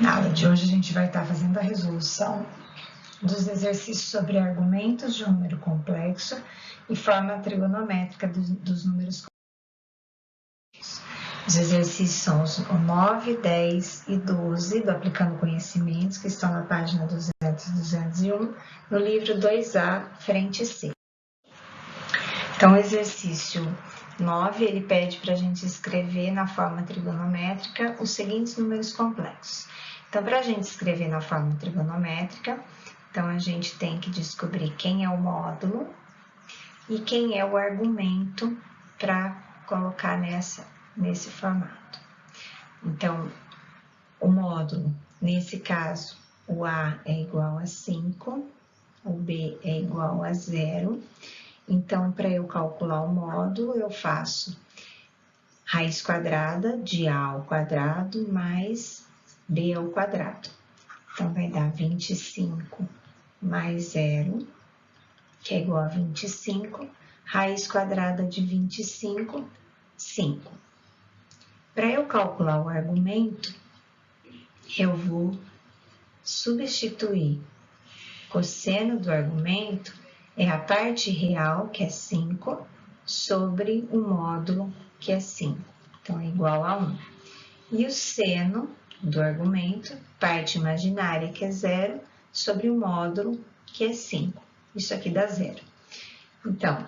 Na aula de hoje a gente vai estar fazendo a resolução dos exercícios sobre argumentos de um número complexo e forma trigonométrica dos números complexos. Os exercícios são os 9, 10 e 12 do Aplicando Conhecimentos, que estão na página 200 e 201, no livro 2A, frente C. Então, o exercício 9, ele pede para a gente escrever na forma trigonométrica os seguintes números complexos. Então, para a gente escrever na forma trigonométrica, então a gente tem que descobrir quem é o módulo e quem é o argumento para colocar nesse formato. Então, o módulo, nesse caso, o A é igual a 5, o B é igual a 0. Então, para eu calcular o módulo, eu faço raiz quadrada de A ao quadrado mais B ao quadrado. Então, vai dar 25 mais 0, que é igual a 25. Raiz quadrada de 25, 5. Para eu calcular o argumento, eu vou substituir cosseno do argumento é a parte real, que é 5, sobre o módulo, que é 5. Então, é igual a 1. E o seno do argumento, parte imaginária, que é 0, sobre o módulo, que é 5. Isso aqui dá 0. Então,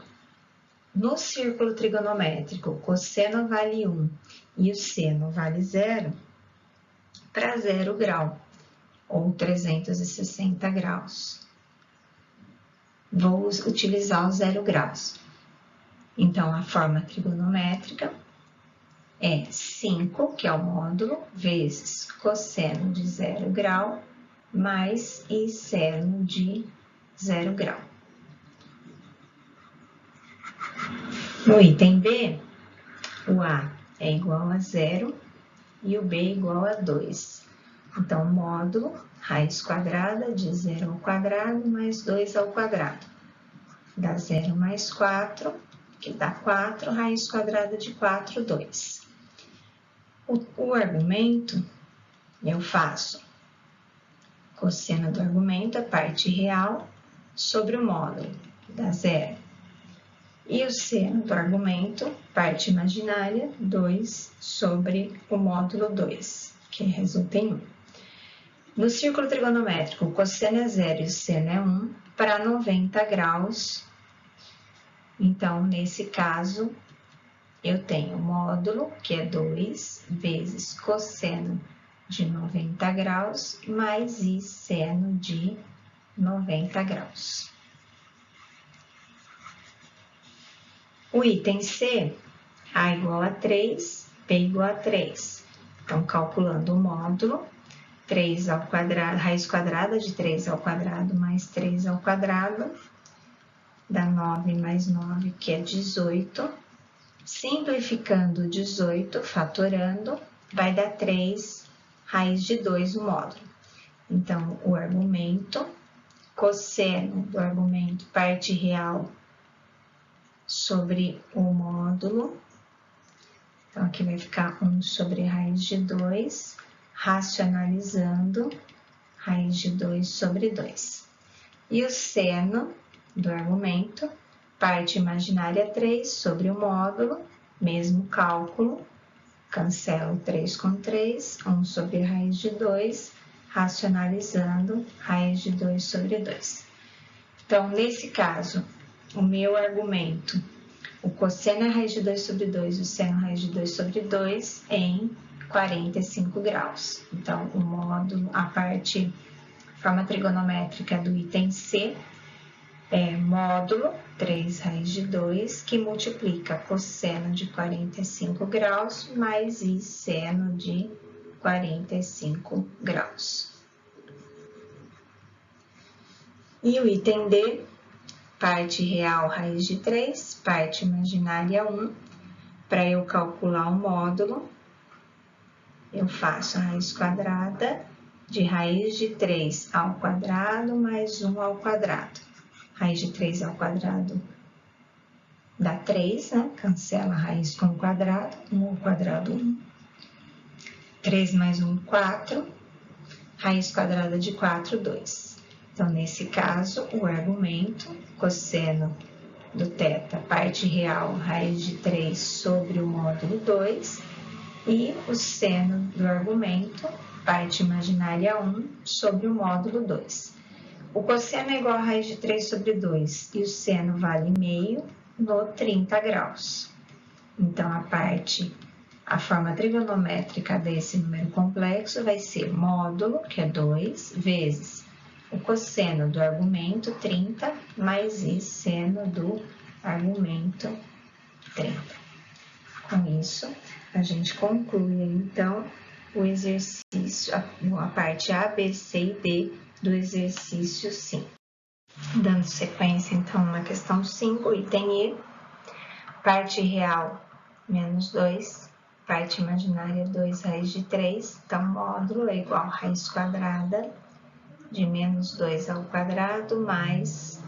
no círculo trigonométrico, o cosseno vale 1 e o seno vale 0, para 0 grau, ou 360 graus. Vou utilizar o 0 graus. Então, a forma trigonométrica é 5, que é o módulo, vezes cosseno de 0 grau, mais e seno de 0 grau. No item B, o A é igual a 0 e o B é igual a 2. Então, módulo, raiz quadrada de 0 ao quadrado mais 2 ao quadrado. Dá 0 mais 4, que dá 4, raiz quadrada de 4, 2. O argumento, eu faço cosseno do argumento, a parte real, sobre o módulo, que dá 0. E o seno do argumento, parte imaginária, 2 sobre o módulo 2, que resulta em 1. No círculo trigonométrico, o cosseno é 0 e o seno é 1, para 90 graus. Então, nesse caso, eu tenho módulo, que é 2, vezes cosseno de 90 graus, mais e seno de 90 graus. O item C, A igual a 3, B igual a 3. Então, calculando o módulo, 3 ao quadrado, raiz quadrada de 3 ao quadrado mais 3 ao quadrado, dá 9 mais 9, que é 18. Simplificando 18, fatorando, vai dar 3 raiz de 2 o módulo. Então, o argumento, cosseno do argumento, parte real sobre o módulo. Então, aqui vai ficar 1 sobre raiz de 2, racionalizando, raiz de 2 sobre 2. E o seno do argumento, parte imaginária 3 sobre o módulo, mesmo cálculo, cancelo 3 com 3, 1 sobre raiz de 2, racionalizando, raiz de 2 sobre 2. Então, nesse caso, o meu argumento, o cosseno é raiz de 2 sobre 2, o seno é raiz de 2 sobre 2 em 45 graus. Então, o módulo, a parte, forma trigonométrica do item C, é módulo 3 raiz de 2, que multiplica cosseno de 45 graus mais e seno de 45 graus. E o item D, parte real raiz de 3, parte imaginária 1. Para eu calcular o módulo, eu faço a raiz quadrada de raiz de 3 ao quadrado mais 1 ao quadrado. Raiz de 3 ao quadrado dá 3, né? Cancela a raiz com o quadrado, 1 ao quadrado, 1. 3 mais 1, 4. raiz quadrada de 4, 2. Então, nesse caso, o argumento, cosseno do θ, parte real, raiz de 3 sobre o módulo 2, e o seno do argumento, parte imaginária 1, sobre o módulo 2. O cosseno é igual a raiz de 3 sobre 2 e o seno vale meio no 30 graus. Então, a forma trigonométrica desse número complexo vai ser módulo, que é 2, vezes o cosseno do argumento 30, mais I seno do argumento 30. Com isso, a gente conclui, então, o exercício, a parte A, B, C e D do exercício 5. Dando sequência, então, na questão 5, item E, parte real, menos 2, parte imaginária 2 raiz de 3, então, módulo é igual a raiz quadrada de menos 2 ao quadrado mais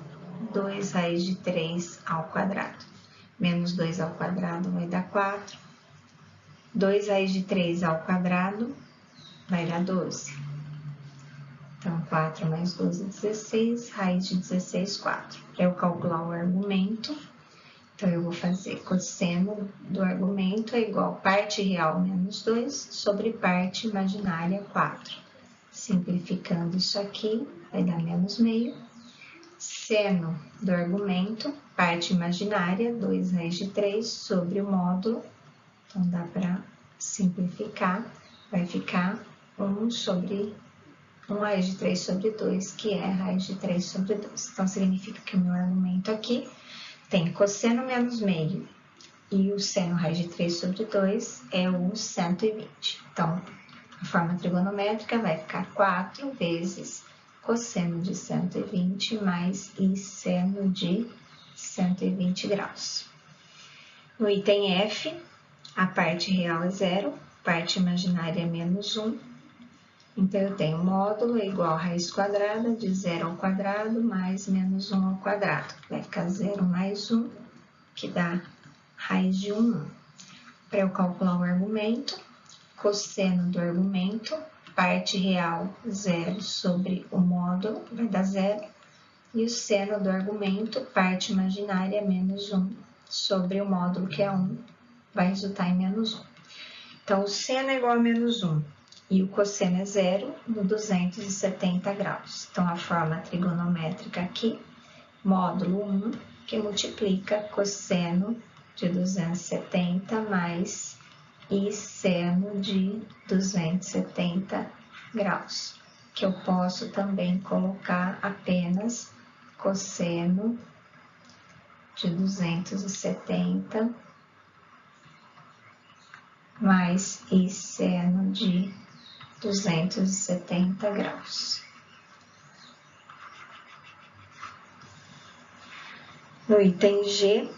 2 raiz de 3 ao quadrado. Menos 2 ao quadrado vai dar 4. 2 raiz de 3 ao quadrado vai dar 12. Então, 4 mais 12 é 16, raiz de 16, 4. Para eu calcular o argumento, então eu vou fazer cosseno do argumento é igual a parte real menos 2 sobre parte imaginária 4. Simplificando isso aqui, vai dar menos meio. Seno do argumento, parte imaginária, 2 raiz de 3 sobre o módulo. Então, dá para simplificar, vai ficar 1 raiz de 3 sobre 2, que é raiz de 3 sobre 2. Então, significa que o meu argumento aqui tem cosseno menos meio e o seno raiz de 3 sobre 2 é o 120. Então, a forma trigonométrica vai ficar 4 vezes cosseno de 120 mais I seno de 120 graus. No item F, a parte real é 0, parte imaginária é menos 1. Então, eu tenho módulo é igual a raiz quadrada de 0 ao quadrado mais menos 1 ao quadrado. Vai ficar 0 mais 1, que dá raiz de 1. Para eu calcular o argumento, cosseno do argumento, parte real 0 sobre o módulo, vai dar 0. E o seno do argumento, parte imaginária menos 1 sobre o módulo, que é 1, vai resultar em menos 1. Então, o seno é igual a menos 1 e o cosseno é 0 no 270 graus. Então, a forma trigonométrica aqui, módulo 1, que multiplica cosseno de 270 mais I seno de 270 graus, que eu posso também colocar apenas cosseno de 270 mais I seno de 270 graus. No item G,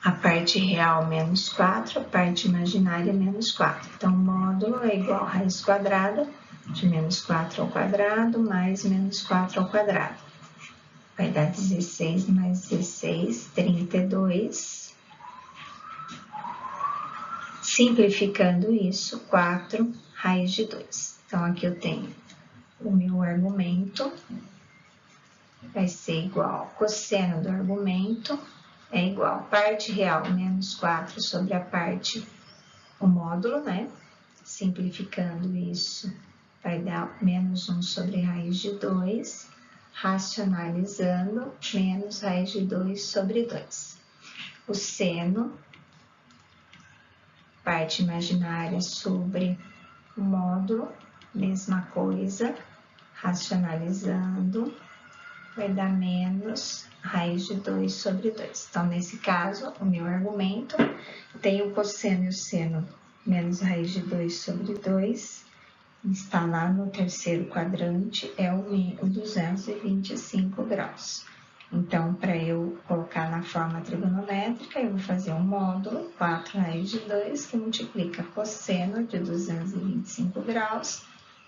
a parte real menos 4, a parte imaginária menos 4. Então, o módulo é igual a raiz quadrada de menos 4 ao quadrado mais menos 4 ao quadrado. Vai dar 16 mais 16, 32. Simplificando isso, 4 raiz de 2. Então, aqui eu tenho o meu argumento, vai ser igual cosseno do argumento, é igual parte real menos 4 sobre a parte, o módulo, né? Simplificando isso, vai dar menos 1 sobre raiz de 2, racionalizando, menos raiz de 2 sobre 2. O seno, parte imaginária sobre o módulo, mesma coisa, racionalizando, vai dar menos raiz de 2 sobre 2. Então, nesse caso, o meu argumento tem o cosseno e o seno menos raiz de 2 sobre 2, está lá no terceiro quadrante, é o 225 graus. Então, para eu colocar na forma trigonométrica, eu vou fazer um módulo, 4 raiz de 2, que multiplica cosseno de 225 graus,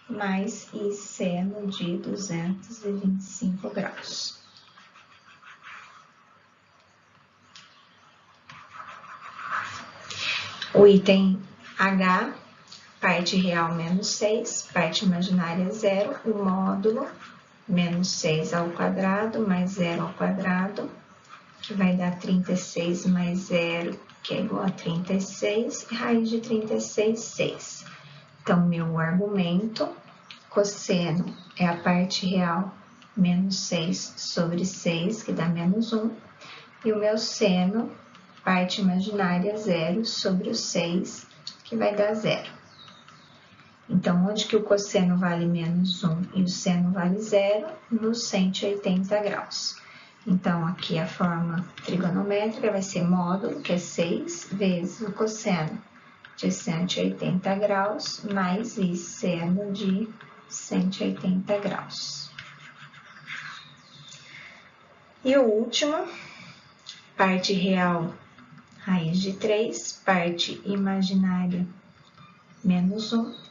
mais I seno de 225 graus. O item H, parte real menos 6, parte imaginária 0, o módulo menos 6 ao quadrado mais 0 ao quadrado, que vai dar 36 mais 0, que é igual a 36, e raiz de 36, 6. Então, meu argumento, cosseno é a parte real menos 6 sobre 6, que dá menos 1, e o meu seno, parte imaginária 0 sobre o 6, que vai dar 0. Então, onde que o cosseno vale menos 1 e o seno vale 0? Nos 180 graus. Então, aqui a forma trigonométrica vai ser módulo, que é 6, vezes o cosseno de 180 graus, mais I seno de 180 graus. E o último, parte real, raiz de 3, parte imaginária, menos 1,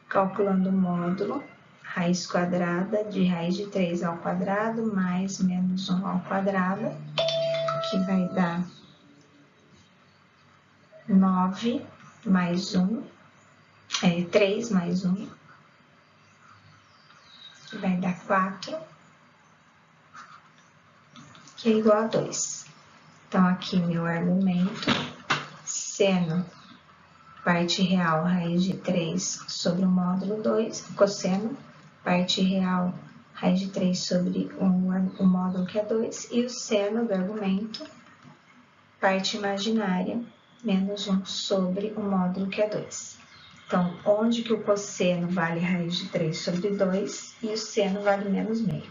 calculando o módulo, raiz quadrada de raiz de 3 ao quadrado, mais menos 1 ao quadrado, que vai dar 9 mais 1, 3 mais 1, que vai dar 4, que é igual a 2. Então, aqui meu argumento, seno, parte real, raiz de 3 sobre o módulo 2, cosseno, parte real, raiz de 3 sobre o módulo que é 2, e o seno do argumento, parte imaginária, menos 1 sobre o módulo que é 2. Então, onde que o cosseno vale raiz de 3 sobre 2 e o seno vale menos meio?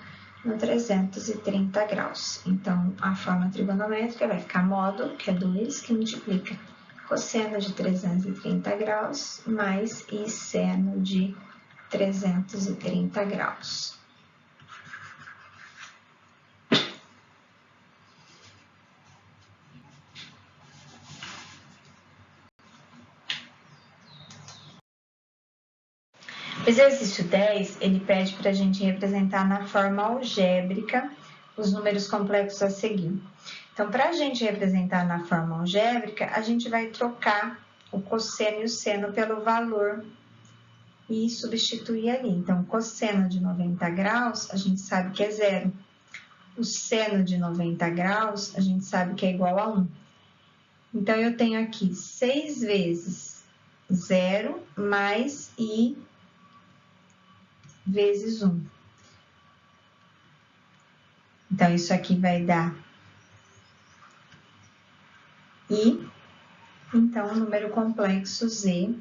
No 330 graus. Então, a forma trigonométrica vai ficar módulo, que é 2, que multiplica cosseno de 330 graus, mais I seno de 330 graus. O exercício 10, ele pede para a gente representar na forma algébrica os números complexos a seguir. Então, para a gente representar na forma algébrica, a gente vai trocar o cosseno e o seno pelo valor e substituir ali. Então, cosseno de 90 graus, a gente sabe que é 0. O seno de 90 graus, a gente sabe que é igual a 1. Então, eu tenho aqui 6 vezes 0 mais I vezes 1. Então, isso aqui vai dar I. Então, o número complexo Z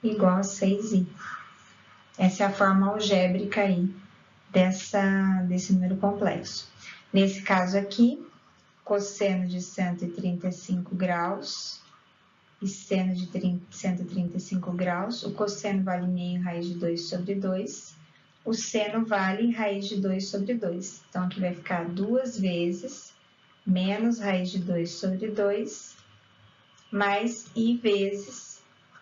igual a 6I. Essa é a forma algébrica aí desse número complexo. Nesse caso aqui, cosseno de 135 graus e seno de 135 graus, o cosseno vale meio raiz de 2 sobre 2, o seno vale raiz de 2 sobre 2. Então, aqui vai ficar 2 vezes menos raiz de 2 sobre 2, mais I vezes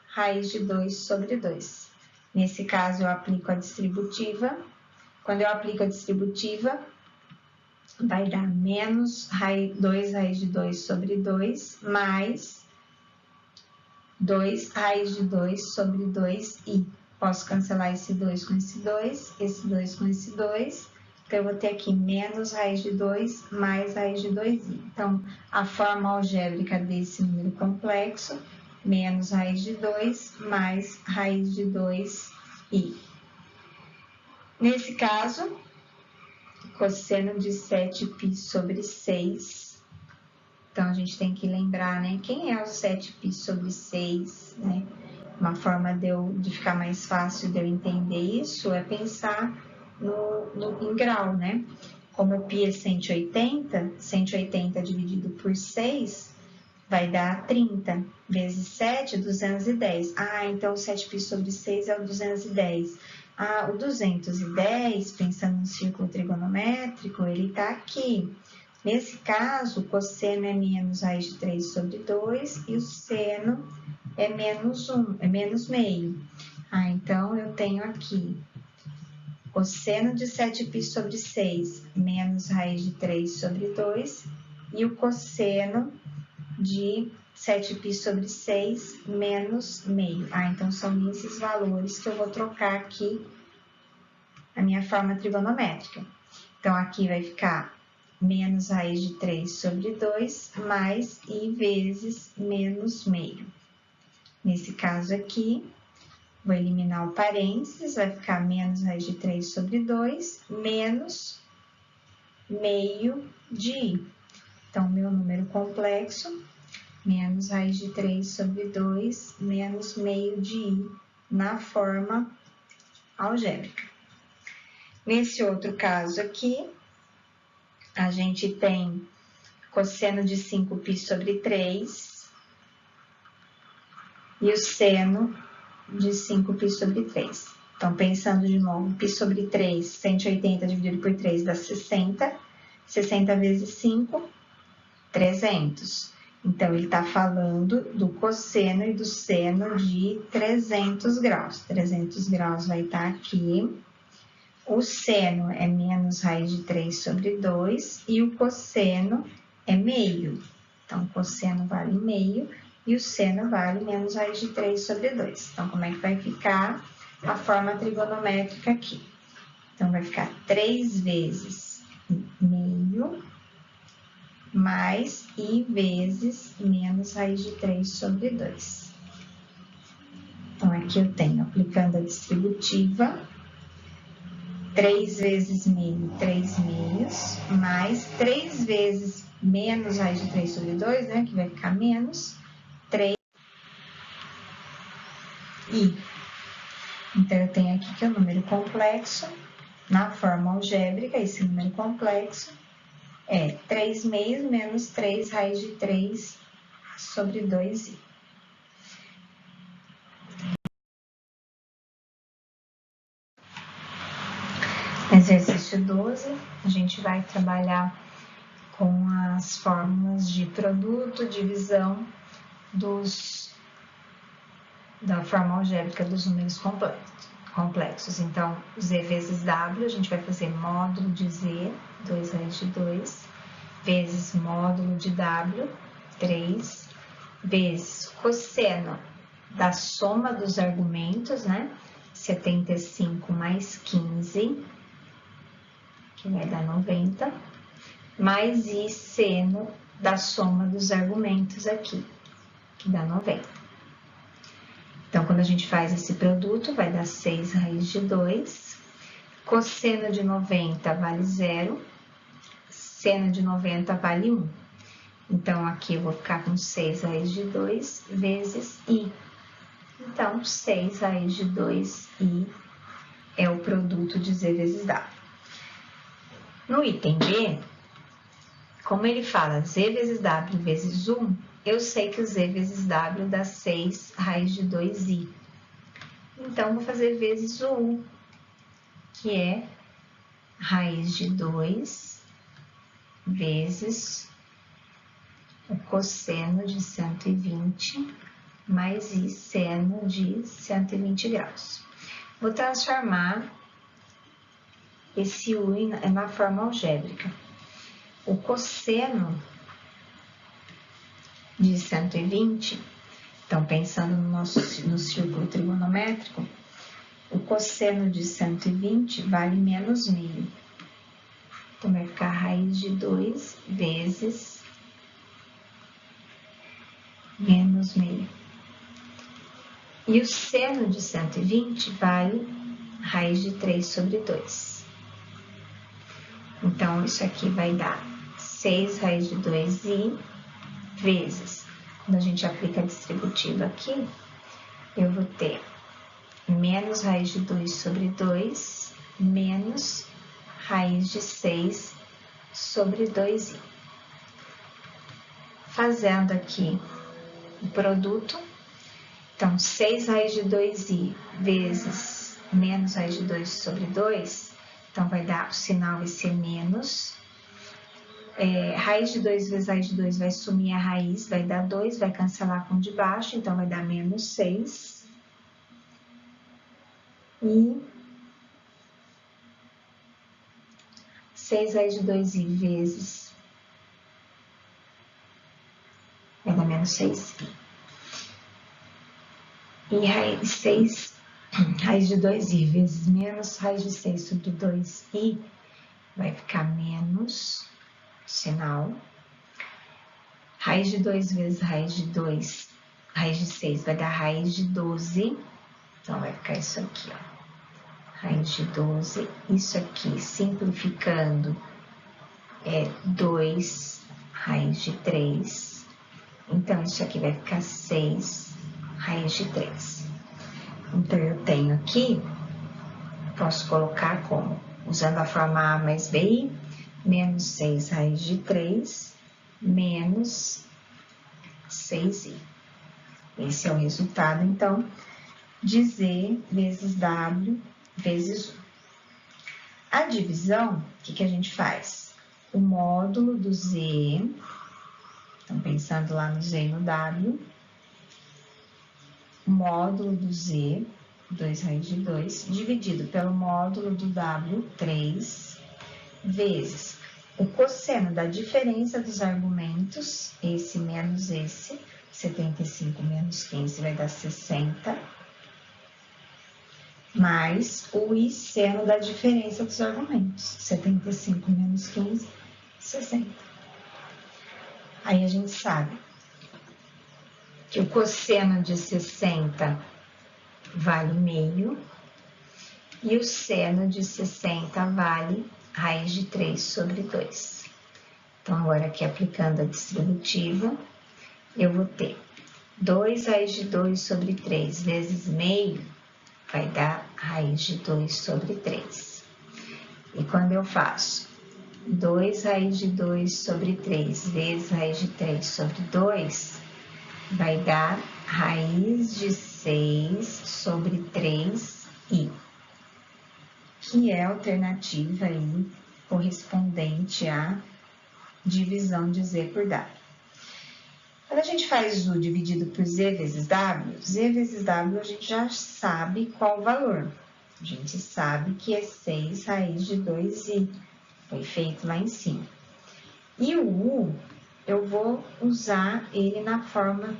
raiz de 2 sobre 2. Nesse caso, eu aplico a distributiva. Quando eu aplico a distributiva, vai dar menos 2 raiz de 2 sobre 2, mais 2 raiz de 2 sobre 2i. Posso cancelar esse 2 com esse 2 com esse 2. Então, eu vou ter aqui menos raiz de 2 mais raiz de 2i. Então, a forma algébrica desse número complexo, menos raiz de 2 mais raiz de 2i. Nesse caso, cosseno de 7π sobre 6. Então, a gente tem que lembrar, né? Quem é o 7π sobre 6, né? Uma forma de ficar mais fácil de eu entender isso é pensar em grau, né? Como o π é 180, 180 dividido por 6 vai dar 30, vezes 7, 210. Ah, então o 7π sobre 6 é o 210. Ah, o 210, pensando no círculo trigonométrico, ele está aqui. Nesse caso, o cosseno é menos raiz de 3 sobre 2 e o seno é menos 1, é menos meio. Ah, então, eu tenho aqui cosseno de 7π sobre 6 menos raiz de 3 sobre 2 e o cosseno de 7π sobre 6 menos meio. Então, são esses valores que eu vou trocar aqui na minha forma trigonométrica. Então, aqui vai ficar menos raiz de 3 sobre 2, mais I vezes menos meio. Nesse caso aqui, vou eliminar o parênteses, vai ficar menos raiz de 3 sobre 2, menos meio de I. Então, meu número complexo, menos raiz de 3 sobre 2, menos meio de I, na forma algébrica. Nesse outro caso aqui, a gente tem cosseno de 5π sobre 3 e o seno de 5π sobre 3. Então, pensando de novo, π sobre 3, 180 dividido por 3 dá 60. 60 vezes 5, 300. Então, ele está falando do cosseno e do seno de 300 graus. 300 graus vai estar aqui. O seno é menos raiz de 3 sobre 2 e o cosseno é meio. Então, o cosseno vale meio e o seno vale menos raiz de 3 sobre 2. Então, como é que vai ficar a forma trigonométrica aqui? Então, vai ficar 3 vezes meio mais I vezes menos raiz de 3 sobre 2. Então, aqui eu tenho, aplicando a distributiva, 3 vezes meio, 3 meios, mais 3 vezes menos raiz de 3 sobre 2, né, que vai ficar menos 3 I. Então, eu tenho aqui que é o número complexo, na forma algébrica, esse número complexo é 3 meios menos 3 raiz de 3 sobre 2i. Exercício 12, a gente vai trabalhar com as fórmulas de produto, divisão da forma algébrica dos números complexos. Então, Z vezes W, a gente vai fazer módulo de Z, 2 raiz de 2, vezes módulo de W, 3, vezes cosseno da soma dos argumentos, né? 75 mais 15, que vai dar 90, mais I seno da soma dos argumentos aqui, que dá 90. Então, quando a gente faz esse produto, vai dar 6 raiz de 2, cosseno de 90 vale 0, seno de 90 vale 1. Então, aqui eu vou ficar com 6 raiz de 2 vezes I. Então, 6 raiz de 2i é o produto de Z vezes W. No item B, como ele fala Z vezes W vezes 1, eu sei que o Z vezes W dá 6 raiz de 2i. Então, vou fazer vezes o 1, que é raiz de 2 vezes o cosseno de 120 mais I seno de 120 graus. Vou transformar esse U na forma algébrica. O cosseno de 120, então pensando no círculo trigonométrico, o cosseno de 120 vale menos meio. Então, vai ficar raiz de 2 vezes menos meio. E o seno de 120 vale raiz de 3 sobre 2. Então, isso aqui vai dar 6 raiz de 2i vezes, quando a gente aplica a distributiva aqui, eu vou ter menos raiz de 2 sobre 2, menos raiz de 6 sobre 2i. Fazendo aqui o produto, então, 6 raiz de 2i vezes menos raiz de 2 sobre 2, então, vai dar, o sinal vai ser menos. Raiz de 2 vezes raiz de 2 vai sumir a raiz, vai dar 2, vai cancelar com o de baixo, então vai dar menos 6. E 6 raiz de 2i vezes vai dar menos 6i. E raiz de 2i vezes menos raiz de 6 sobre 2i vai ficar menos sinal. Raiz de 2 vezes raiz de 2, raiz de 6 vai dar raiz de 12. Então, vai ficar isso aqui, ó. Raiz de 12. Isso aqui, simplificando, é 2 raiz de 3. Então, isso aqui vai ficar 6 raiz de 3. Então, eu tenho aqui, posso colocar como, usando a forma A mais BI, menos 6 raiz de 3, menos 6i. Esse é o resultado, então, de Z vezes W vezes 1. A divisão, o que a gente faz? O módulo do Z, então pensando lá no Z e no W, o módulo do Z, 2 raiz de 2, dividido pelo módulo do W, 3, vezes o cosseno da diferença dos argumentos, esse menos esse, 75 menos 15 vai dar 60, mais o I seno da diferença dos argumentos, 75 menos 15, 60. Aí a gente sabe que o cosseno de 60 vale meio e o seno de 60 vale raiz de 3 sobre 2. Então, agora aqui aplicando a distributiva, eu vou ter 2 raiz de 2 sobre 3 vezes meio, vai dar raiz de 2 sobre 3. E quando eu faço 2 raiz de 2 sobre 3 vezes raiz de 3 sobre 2, vai dar raiz de 6 sobre 3i, que é a alternativa aí correspondente à divisão de Z por W. Quando a gente faz U dividido por Z vezes W a gente já sabe qual o valor. A gente sabe que é 6 raiz de 2i, foi feito lá em cima. E o U, eu vou usar ele na forma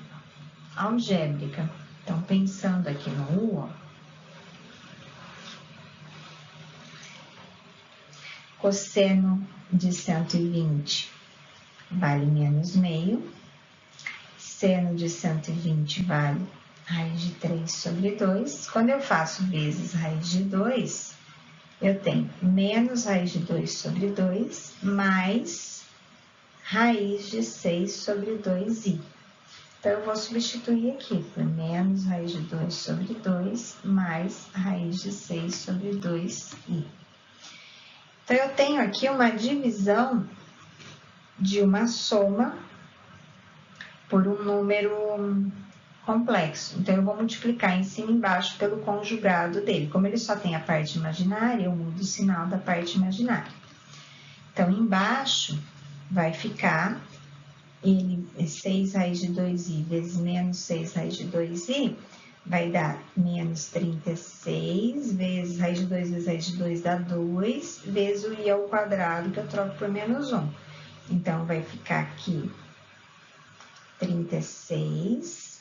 algébrica. Então, pensando aqui no U, ó, cosseno de 120 vale menos meio, seno de 120 vale raiz de 3 sobre 2. Quando eu faço vezes raiz de 2, eu tenho menos raiz de 2 sobre 2, mais raiz de 6 sobre 2i. Então, eu vou substituir aqui por menos raiz de 2 sobre 2, mais raiz de 6 sobre 2i. Então, eu tenho aqui uma divisão de uma soma por um número complexo. Então, eu vou multiplicar em cima e embaixo pelo conjugado dele. Como ele só tem a parte imaginária, eu mudo o sinal da parte imaginária. Então, embaixo vai ficar ele 6 raiz de 2i vezes menos 6 raiz de 2i, vai dar menos 36 vezes raiz de 2 vezes raiz de 2 dá 2, vezes o i ao quadrado, que eu troco por menos 1. Então, vai ficar aqui 36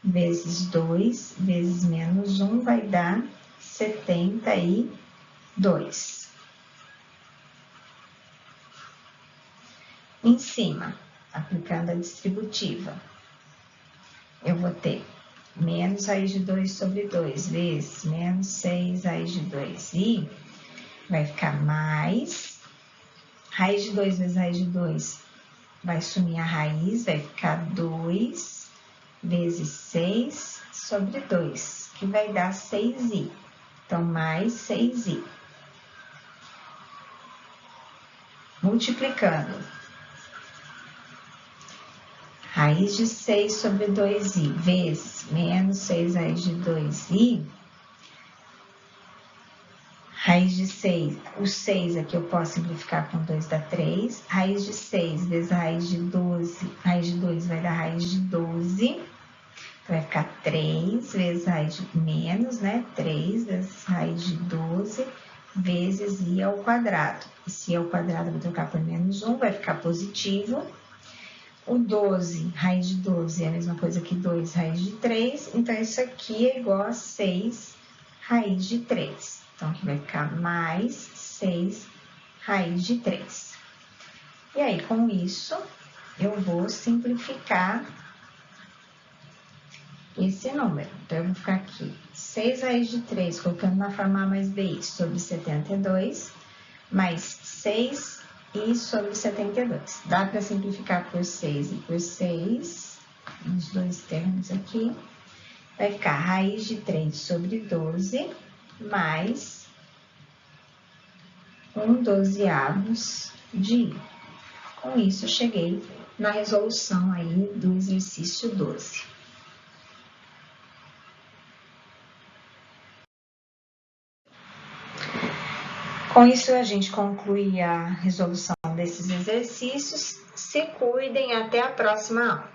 vezes 2 vezes menos 1 vai dar 72. Em cima, aplicando a distributiva, eu vou ter menos raiz de 2 sobre 2 vezes menos 6 raiz de 2i, vai ficar mais raiz de 2 vezes raiz de 2, vai sumir a raiz, vai ficar 2 vezes 6 sobre 2, que vai dar 6i. Então, mais 6i. Multiplicando. Raiz de 6 sobre 2i vezes menos 6 raiz de 2i. Raiz de 6, o 6 aqui eu posso simplificar com 2 dá 3. Raiz de 6 vezes raiz de 12, raiz de 2 vai dar raiz de 12. Então, vai ficar 3 vezes raiz de menos, né? 3 vezes raiz de 12 vezes i ao quadrado. Esse i ao quadrado eu vou trocar por menos 1, vai ficar positivo. O 12, raiz de 12 é a mesma coisa que 2 raiz de 3, então isso aqui é igual a 6 raiz de 3. Então, aqui vai ficar mais 6 raiz de 3. E aí, com isso, eu vou simplificar esse número. Então, eu vou ficar aqui, 6 raiz de 3, colocando na forma A mais BI sobre 72, mais 6 e sobre 72. Dá para simplificar por 6 e por 6, nos dois termos aqui. Vai ficar raiz de 3 sobre 12, mais 1/12 de I. Com isso, eu cheguei na resolução aí do exercício 12. Com isso, a gente conclui a resolução desses exercícios. Se cuidem, até a próxima aula.